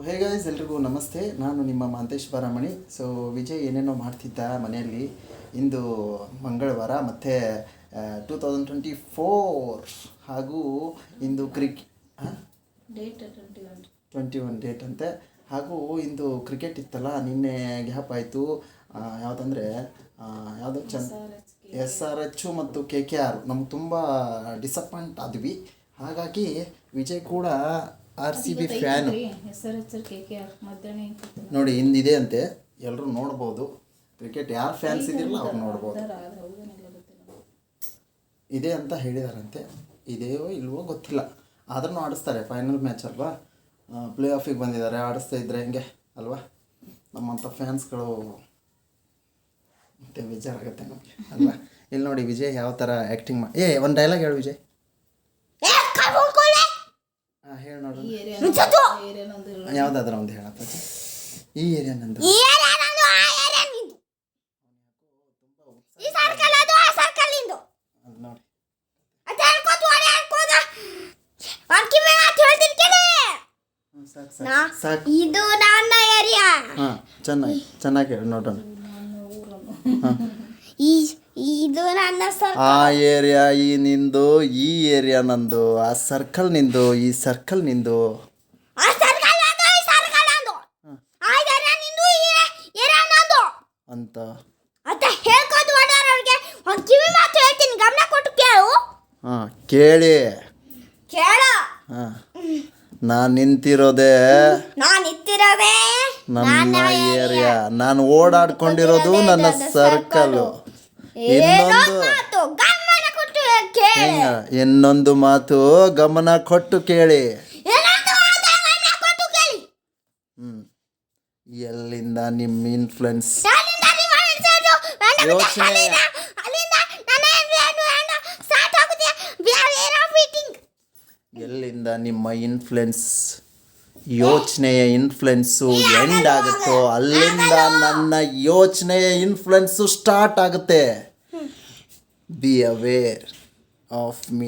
Hey guys, ಎಲ್ರಿಗೂ ನಮಸ್ತೆ. ನಾನು ನಿಮ್ಮ ಮಾಂತೇಶ್ ಬಾರಾಮಣಿ. ಸೊ ವಿಜಯ್ ಏನೇನೋ ಮಾಡ್ತಿದ್ದ ಮನೆಯಲ್ಲಿ. ಇಂದು ಮಂಗಳವಾರ ಮತ್ತು 2024 ಹಾಗೂ ಇಂದು ಡೇಟ್ 21 ಡೇಟ್ ಅಂತೆ. ಹಾಗೂ ಇಂದು ಕ್ರಿಕೆಟ್ ಇತ್ತಲ್ಲ, ನಿನ್ನೆ ಗ್ಯಾಪ್ ಆಯಿತು. ಯಾವುದಂದರೆ ಯಾವುದೋ SRH ಮತ್ತು KKR ನಮ್ಗೆ ತುಂಬ ಡಿಸಪಾಯಿಂಟ್ ಆದ್ವಿ. ಹಾಗಾಗಿ ವಿಜಯ್ ಕೂಡ RCB ಫ್ಯಾನು. ನೋಡಿ ಹಿಂದಿದೆ ಅಂತೆ, ಎಲ್ಲರೂ ನೋಡ್ಬೋದು. ಕ್ರಿಕೆಟ್ ಯಾರು ಫ್ಯಾನ್ಸ್ ಇದಿರಲ್ಲ ಅವ್ರು ನೋಡ್ಬೋದು. ಇದೆ ಅಂತ ಹೇಳಿದಾರಂತೆ. ಇದೆಯೋ ಇಲ್ವೋ ಗೊತ್ತಿಲ್ಲ, ಆದ್ರೂ ಆಡಿಸ್ತಾರೆ. ಫೈನಲ್ ಮ್ಯಾಚ್ ಅಲ್ವಾ, ಪ್ಲೇ ಆಫಿಗೆ ಬಂದಿದ್ದಾರೆ. ಆಡಿಸ್ತಾ ಇದ್ರೆ ಹೆಂಗೆ ಅಲ್ವಾ, ನಮ್ಮಂಥ ಫ್ಯಾನ್ಸ್ಗಳು ಮತ್ತೆ ಬೇಜಾರಾಗುತ್ತೆ ನಮಗೆ ಅಲ್ವಾ. ಇಲ್ಲಿ ನೋಡಿ ವಿಜಯ್ ಯಾವ ಥರ ಆ್ಯಕ್ಟಿಂಗ್ ಒಂದು ಡೈಲಾಗ್ ಹೇಳು ವಿಜಯ್. ಹೇಳಿ ನೋಡು, ಯಾವುದಾದ್ರೂ ಒಂದು ಹೇಳಪ್ಪ. ಈ ಏರಿಯಾ ನಂದು, ನೋಡಿ ಸಾಕು. ಇದು ನನ್ನ ಏರಿಯಾ. ಹಾಂ, ಚೆನ್ನಾಗಿ ಹೇಳಿ ನೋಡೋಣ. ಇದು ನನ್ನ ಆ ಏರಿಯಾ ಈ ನಿಂದು, ಈ ಏರಿಯಾ ನಂದು, ಆ ಸರ್ಕಲ್ ನಿಂದು, ಈ ಸರ್ಕಲ್ ನಿಂದು. ಅಂತ ಹೇಳ್ಕೊಂಡು ಓಡಾಡೋರಿಗೆ ಒಂದು ಕಿವಿ ಮಾತು ಹೇಳ್ತೀನಿ, ಗಮನ ಕೊಟ್ಟು ಕೇಳು. ಹಾಂ, ಕೇಳಿ. ಹಾಂ, ನಾನು ನಿಂತಿರೋದೇ ನನ್ನ ಏರಿಯಾ. ನಾನು ಓಡಾಡ್ಕೊಂಡಿರೋದು ನನ್ನ ಸರ್ಕಲ್ಲು. ಇನ್ನೊಂದು ಮಾತು ಗಮನ ಕೊಟ್ಟು ಕೇಳಿ. ಎಲ್ಲಿಂದ ನಿಮ್ಮ ಇನ್ಫ್ಲುಯೆನ್ಸ್ ಯೋಚನೆ, ಎಲ್ಲಿಂದ ನಿಮ್ಮ ಇನ್ಫ್ಲುಯೆನ್ಸ್ ಯೋಚನೆಯ ಇನ್ಫ್ಲುಯೆನ್ಸು ಎಂಡ್ ಆಗುತ್ತೋ ಅಲ್ಲಿಂದ ನನ್ನ ಯೋಚನೆಯ ಇನ್ಫ್ಲುಯೆನ್ಸು ಸ್ಟಾರ್ಟ್ ಆಗುತ್ತೆ. Be aware of me.